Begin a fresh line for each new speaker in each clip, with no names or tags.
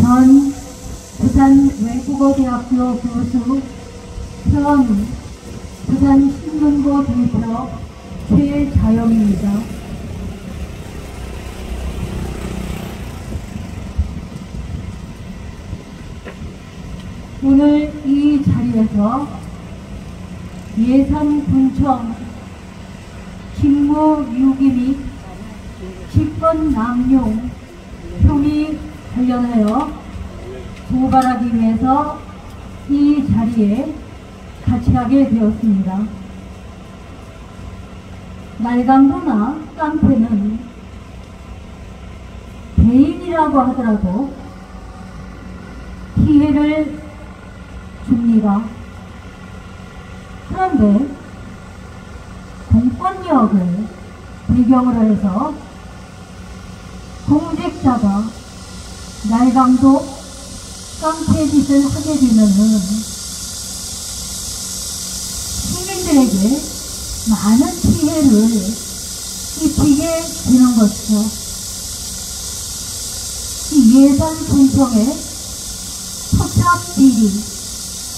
전 부산외국어대학교 교수, 현 부산신문고 대표 최자영입니다. 오늘 이 자리에서 예산군청 직무유기 및 직권남용 혐의 관련하여 고발하기 위해서 이 자리에 같이 하게 되었습니다. 날강도나 깡패는 개인이라고 하더라도 피해를 줍니다. 그런데 공권력을 배경으로 해서 공직자가 날강도 깡패 짓을 하게 되면은 시민들에게 많은 피해를 입히게 되는 것이죠. 이 예산군청의 토착비리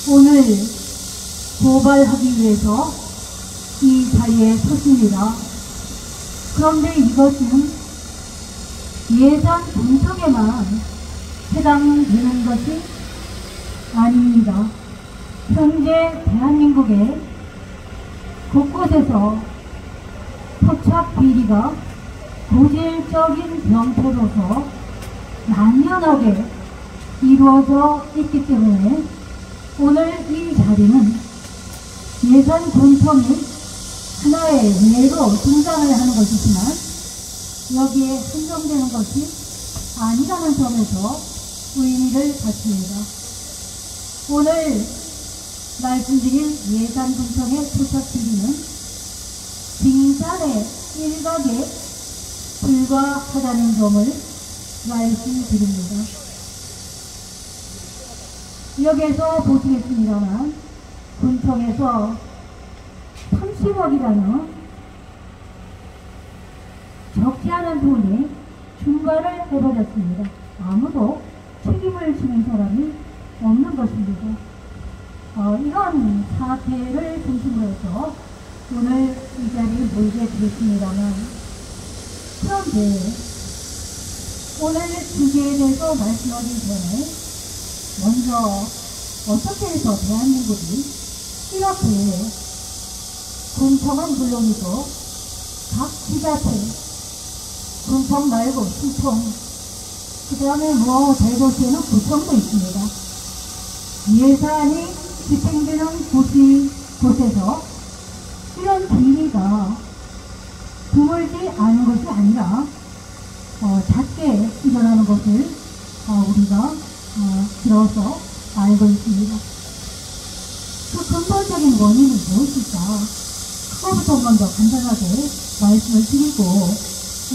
오늘 고발하기 위해서 이 자리에 섰습니다. 그런데 이것은 예산군청에만 해당되는 것이 아닙니다. 현재 대한민국의 곳곳에서 토착비리가 고질적인 병폐로서 만연하게 이루어져 있기 때문에 오늘 이 자리는 예산군청이 하나의 예로 등장을 하는 것이지만 여기에 한정되는 것이 아니라는 점에서 의미를 갖습니다. 오늘 말씀드린 예산군청의 토착비리는 빙산의 일각에 불과하다는 점을 말씀드립니다. 여기에서 보시겠습니다만 군청에서 30억이라는 적지 않은 돈이 중과를 해버렸습니다. 아무도 책임을 지는 사람이 없는 것입니다. 이런 사태를 중심으로 해서 오늘 이 자리에 모이게 되었습니다만, 그런데 오늘 주제에 대해서 말씀하기 전에 먼저 어떻게 해서 대한민국이 이렇게 군청은 물론이고 각 지자체, 군청 말고 시청, 그 다음에 대도시에는 구청도 있습니다. 예산이 집행되는 곳에서 이런 비리가 드물지 않은 것이 아니라 작게 일어나는 것을 우리가 들어서 알고 있습니다. 그 근본적인 원인은 무엇일까? 그거부터 먼저 간단하게 말씀을 드리고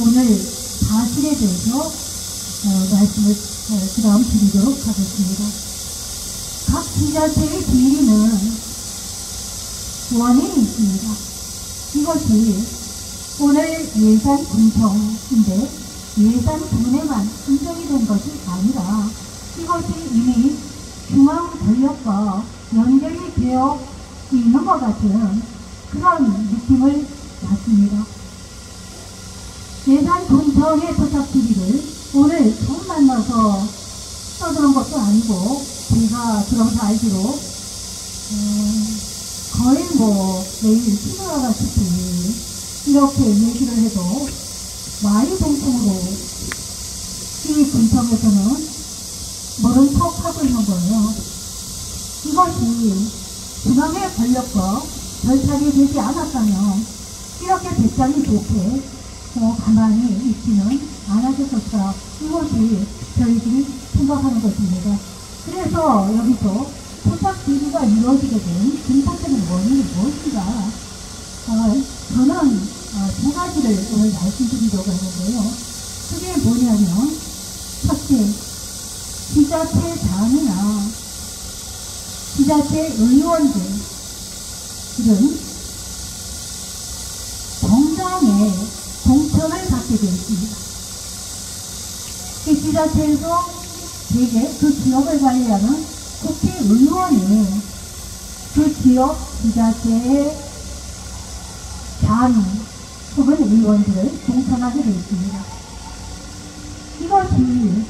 오늘 사실에 대해서 말씀을 그 다음 드리도록 하겠습니다. 각 지자체의 비리는 원인이 있습니다. 이것이 오늘 예산군청인데 예산군에만 인정이 된 것이 아니라 이것이 이미 중앙권력과 연결이 되어 있는 것 같은 그런 느낌을 받습니다. 예산군청의 토착비리를 오늘 처음 만나서 써드는 것도 아니고 제가 들어서 알기로 거의 매일 신호하다시피 이렇게 얘기를 해도 말이 동통으로 이 군청에서는 모른 척 하고 있는 거예요. 이것이 중앙의 권력과 결탁이 되지 않았다면 이렇게 배짱이 좋게 가만히 있지는 않았을 것이다. 이것이 저희들이 생각하는 것입니다. 그래서 여기서 토착비리가 이루어지게 된 근본적인 원인이 무엇인가? 저는 두 가지를 오늘 말씀드리려고 하는데요. 그게 뭐냐면 첫째, 지자체장이나 지자체 의원들은 정당의 공천을 받게 되어 있습니다. 이 지자체에서 대개 그 지역을 관리하는 국회의원이 그 지역 지자체의 장 혹은 의원들을 공천하게 되어 있습니다. 이것이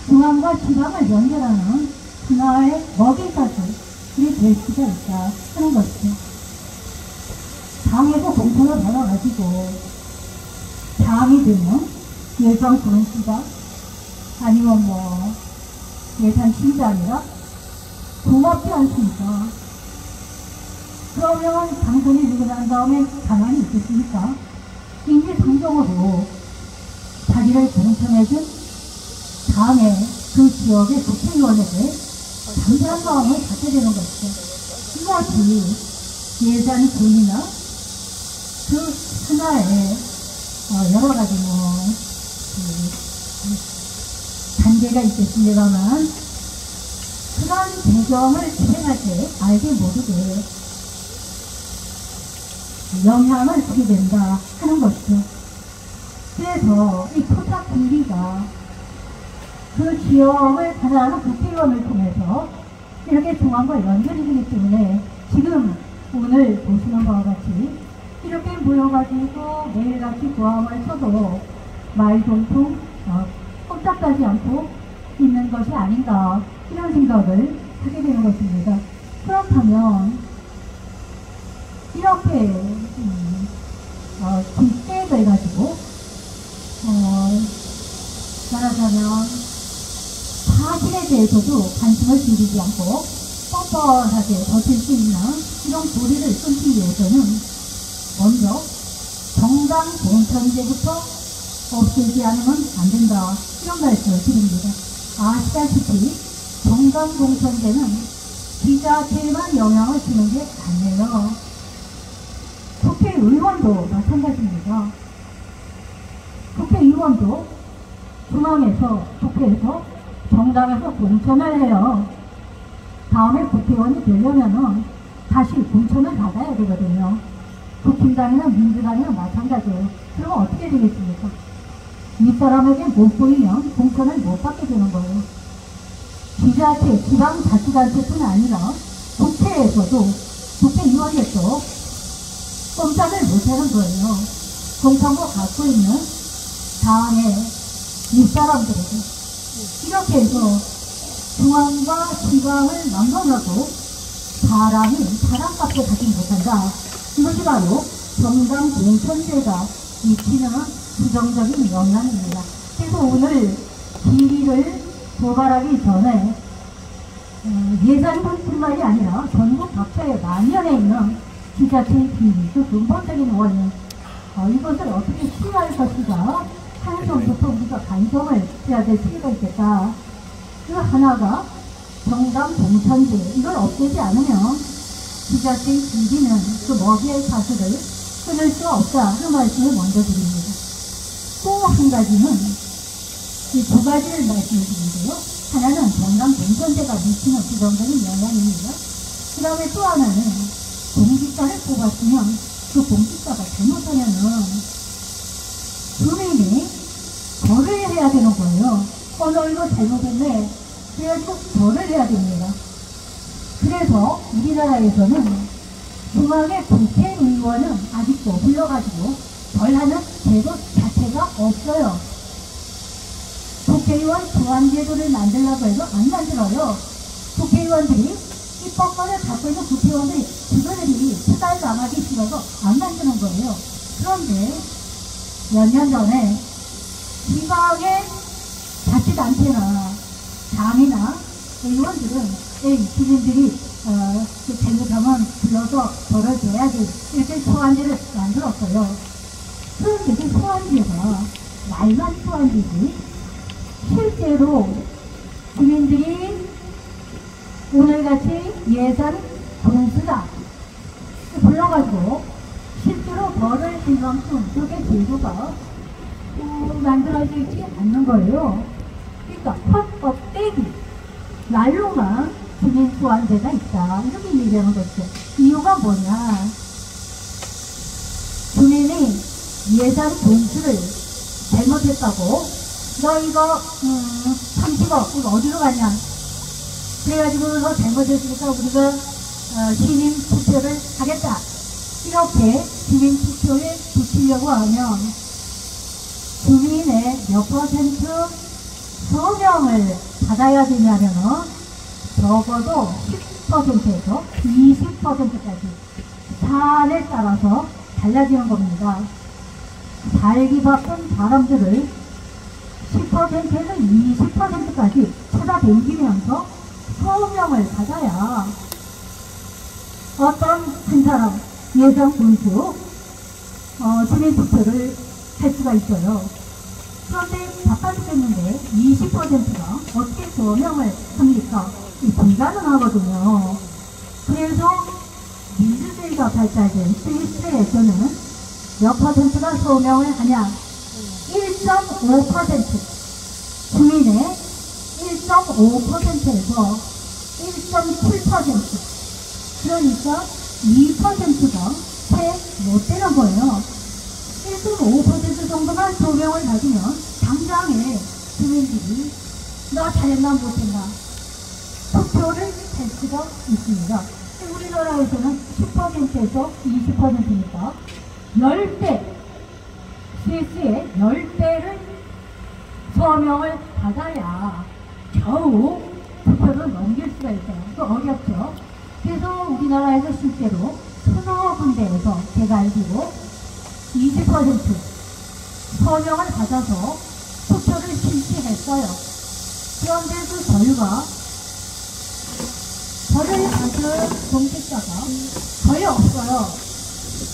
중앙과 지방을 연결하는 하나의 먹이사슬이 될 수가 있다 하는 것이죠. 장에서 공천을 받아가지고 장이 되면 예산 군수가 아니면 뭐 예산 팀장이라 고맙지 않습니까? 그러면 당선이 되고 난 다음에 가만히 있겠습니까? 인지상정으로 자기를 공천해준 다음에 그 지역의 국회의원에게 당연한 마음을 갖게 되는 것이죠. 이것이 예산군이나 그 하나의 여러 가지 단계가 있겠습니다만 그런 배경을 실행할 때 알게 모르게 영향을 주게 된다 하는 것이죠. 그래서 이 토착 분리가 그 지역을 관할하는 국회의원을 통해서 이렇게 중앙과 연결이 되기 때문에 지금 오늘 보시는 바와 같이 이렇게 모여가지고 매일같이 고함을 쳐도 말동통 꼼짝하지 않고 있는 것이 아닌가 이런 생각을 하게 되는 것입니다. 그렇다면 이렇게 뒷계획을 가지고 말하자면 사실에 대해서도 관심을 들이지 않고 뻔뻔하게 버틸 수 있는 이런 고리를 끊기 위해서는 먼저 정당 공천제부터 없애지 않으면 안 된다 이런 말씀을 드립니다. 아시다시피 정당 공천제는 지자체에만 영향을 주는 게 아니에요. 국회의원도 마찬가지입니다. 국회의원도 중앙에서 국회에서 정당에서 공천을 해요. 다음에 국회의원이 되려면은 다시 공천을 받아야 되거든요. 국힘당이나 민주당이나 마찬가지예요. 그러면 어떻게 되겠습니까? 윗사람에게 못 보이면 공천을 못 받게 되는 거예요. 지자체, 지방자치단체뿐 아니라 국회에서도 국회의원에서 꼼짝을 못하는 거예요. 공천을 갖고 있는 당의 윗사람들에게. 이렇게 해서 중앙과 지방을 막론하고 사람이 사람값을 가지 못한다. 이것이 바로 정당 공천제가 미치는 부정적인 영향입니다. 그래서 오늘 비리를 고발하기 전에 예산뿐만이 아니라 전국 각처에 만연해 있는 지자체의 비리, 그 근본적인 원인, 이것을 어떻게 수리할 것인가 하는 점부터 우리가 관심을 해야 될 필요가 있겠다. 그 하나가 정당 공천제, 이걸 없애지 않으면 지자체의 비리는 그 먹이의 사슬을 끊을 수 없다 하는 말씀을 먼저 드립니다. 또 한 가지는 이 두 가지를 말씀드리고요. 하나는 정당 공천제가 미치는 부정적인 영향입니다. 그 다음에 또 하나는 공직자를 뽑았으면 그 공직자가 잘못하면은 주민이 벌을 해야 되는 거예요. 너 이거 잘못했네. 그래가지고 벌을 해야 됩니다. 그래서 우리나라에서는 중앙의 국회의원은 아직도 불러가지고 벌하는 제도 자체가 없어요. 국회의원 보완제도를 만들려고 해도 안 만들어요. 국회의원들이 입법권을 갖고 있는 국회의원들이 그들이 수달 당하기 싫어서 안 만드는 거예요. 그런데 몇 년 전에 지방의 자치단체나 당이나 의원들은 주민들이 잘못하면 불러서 벌을 줘야지 이렇게 소환제를 만들었어요. 그런데 그 소환제가 말만 소환제지 실제로 주민들이 오늘같이 예산 공수다 불러가지고 실제로 벌을 줄 만큼 그렇게 제도가 만들어지지 않는 거예요. 그러니까 헛업되기 말로만 주민 소환제가 있다 이렇게 얘기하는 거죠. 이유가 뭐냐, 주민이 예산 공수를 잘못했다고 너 이거 30억, 이거 어디로 가냐. 그래가지고 너 잘못했으니까 우리가 시민 투표를 하겠다. 이렇게 시민 투표에 붙이려고 하면 주민의 몇 퍼센트 서명을 받아야 되냐면 적어도 10%에서 20%까지 사안에 따라서 달라지는 겁니다. 살기 바쁜 사람들을 10%에서 20%까지 찾아다니면서 서명을 받아야 어떤 한 사람 예상 분수 주민투표를 할 수가 있어요. 그런데 바빠 죽겠는데 20%가 어떻게 서명을 합니까? 불가능하거든요. 그래서 민주주의가 발달된 스위스에서는 몇 퍼센트가 서명을 하냐? 1.5% 주민의 1.5%에서 1.7% 그러니까 2%가 채 못 되는 거예요. 1.5% 정도만 서명을 받으면 당장에 주민들이 나 잘했나 못했나 투표를 할 수가 있습니다. 우리나라에서는 10%에서 20%니까 10배, 스위스의 10배를 서명을 받아야 겨우 투표를 넘길 수가 있어요. 그 어렵죠. 그래서 우리나라에서 실제로 서너 군데에서 제가 알기로 20% 서명을 받아서 투표를 실시했어요. 그런데 그 결과 저를 받은 공직자가 거의 없어요.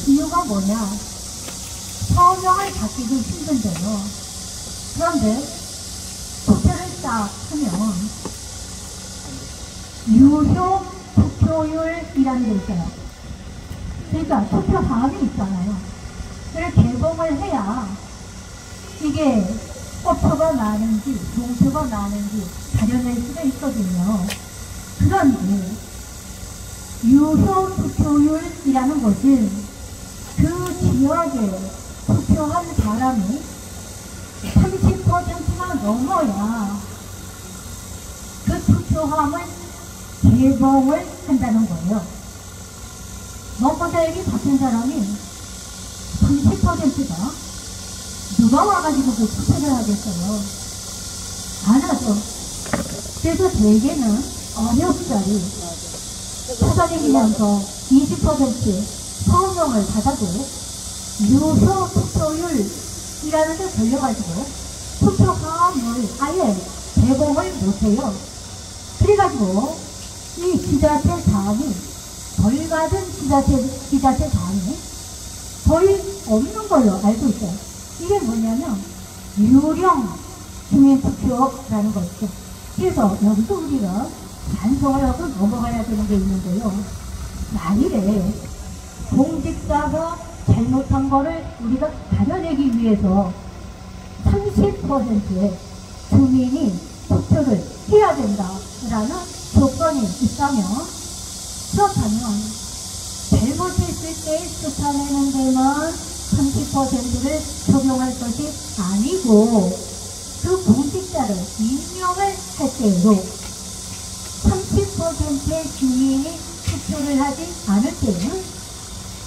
이유가 뭐냐? 서명을 받기도 힘든데요. 그런데 투표를 딱 하면 유효 투표율이라는 게 있어요. 그러니까 투표 사항이 있잖아요. 그걸 개봉을 해야 이게 꽃표가 나는지 종표가 나는지 가려낼 수가 있거든요. 그런데 유효 투표율이라는 것은 그 지역에 투표한 사람이 30%가 넘어야 그 투표함을 개봉을 한다는 거예요. 먹고 살기 바쁜 사람이 30%가 누가 와가지고 그 투표를 하겠어요? 안 하죠. 그래서 대개는 어렵다리 찾아다니면서 20% 서명을 받아도 유효 투표율이라는 데 걸려가지고 투표함을 아예 개봉을 못해요. 그래가지고 이 지자체장이 벌 받은 지자체장이 거의 없는 걸로 알고 있어요. 이게 뭐냐면 유령 주민투표라는 것이죠. 그래서 여기서 우리가 반성을 하고 넘어가야 되는 게 있는데요. 만일에 공직자가 잘못한 거를 우리가 가려내기 위해서 30%의 주민이 투표를 해야 된다라는 조건이 있다면, 그렇다면 잘못했을 때 쫓아내는 데만 30%를 적용할 것이 아니고 그 공직자를 임명을 할 때에도 30%의 주민이 투표를 하지 않을 때는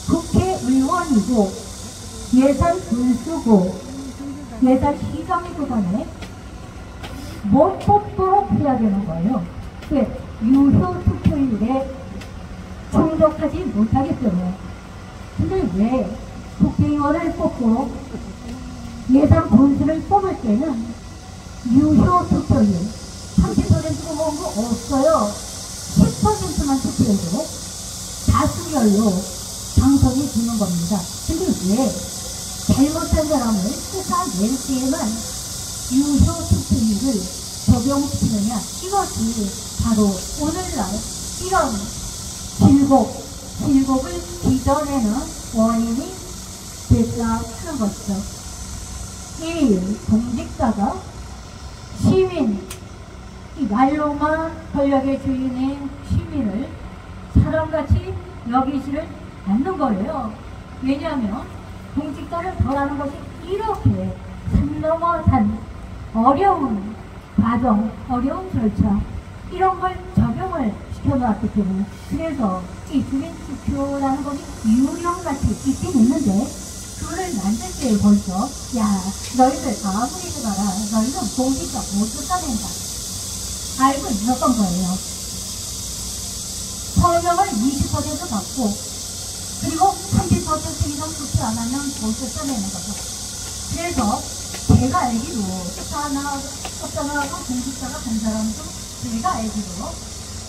국회의원이고 예산 군수고 예산 시장이고 간에 못 뽑도록 해야 되는 거예요. 유효 투표율에 충족하지 못하기 때문에. 근데 왜 국회의원을 뽑고 예산 군수를 뽑을 때는 유효 투표율 30%가 먹은 거 없어요. 10%만 투표해도 다수결로 당선이 되는 겁니다. 근데 왜 잘못한 사람을 쫓아낼 때에만 유효 투표율을 적용시키느냐? 이것이 바로 오늘날 이런 질곡을 빚어내는 원인이 됐다 하는 것이죠. 이 공직자가 시민, 이 말로만 권력의 주인인 시민을 사람같이 여기지를 않는 거예요. 왜냐하면 공직자를 덜하는 것이 이렇게 산 넘어 산 어려운 과정, 어려운 절차 이런 걸 적용을 시켜놓았기 때문에 그래서 이 주민투표라는 것이 유령같이 있긴 있는데 그걸 만들 때 벌써 야 너희들 아무리 해봐라 너희는 보니까 못 쫓아낸다 알고 있었던 거예요. 서명을 20% 받고 그리고 30% 이상 투표 안 하면 못 쫓아내는 거죠. 그래서 제가 알기로 쫓아나가고 공직자가 간 사람도 제가 알기로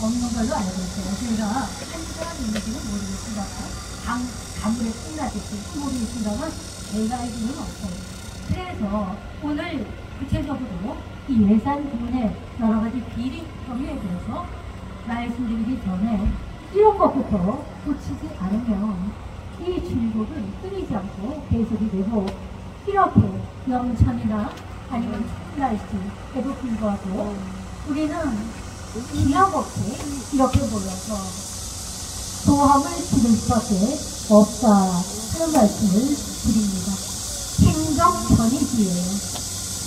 없는 걸로 알고 있어요. 제가 한 사람 있는지는 모르겠습니다만 가물에 끝나겠지 모르겠습니다만 제가 알기로는 없어요. 그래서 오늘 구체적으로 이 예산 부분의 여러 가지 비리 혐의에 대해서 말씀드리기 전에 이런 것부터 고치지 않으면 이 출국은 끊이지 않고 계속이 되고 이렇게 영천이나 아니면 날씨에도 불구하고 우리는 기억 없이 이렇게 모여서 소함을 지를 수밖에 없다 하는 말씀을 드립니다. 행정 권위기에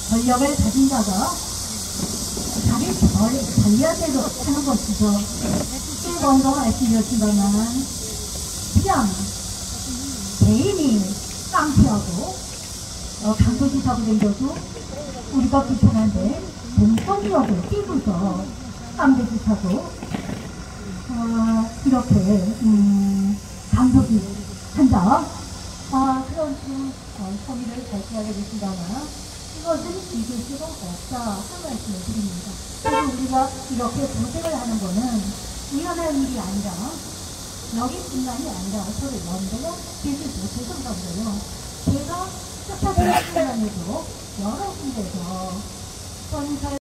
권력을 가진 자가 자기 권력대로 하는 것이죠. 1번도 말씀드렸지만 그냥 개인이 깡패하고 강도짓하고 댕겨도 우리가 불편한데 공권력을 끼고서 깡패짓하고 이렇게 강도짓 한다. 그런 혐의를 발표하게 되신다면 이것은 잊을 수가 없다 하는 말씀을 드립니다. 그리고 우리가 이렇게 고생을 하는 것은 우연한 일이 아니라 여기뿐만이 아니라 서로 연대가 되지 못해서 그런 거예요. 제가 쫓아내는 순간에도 여러 군데서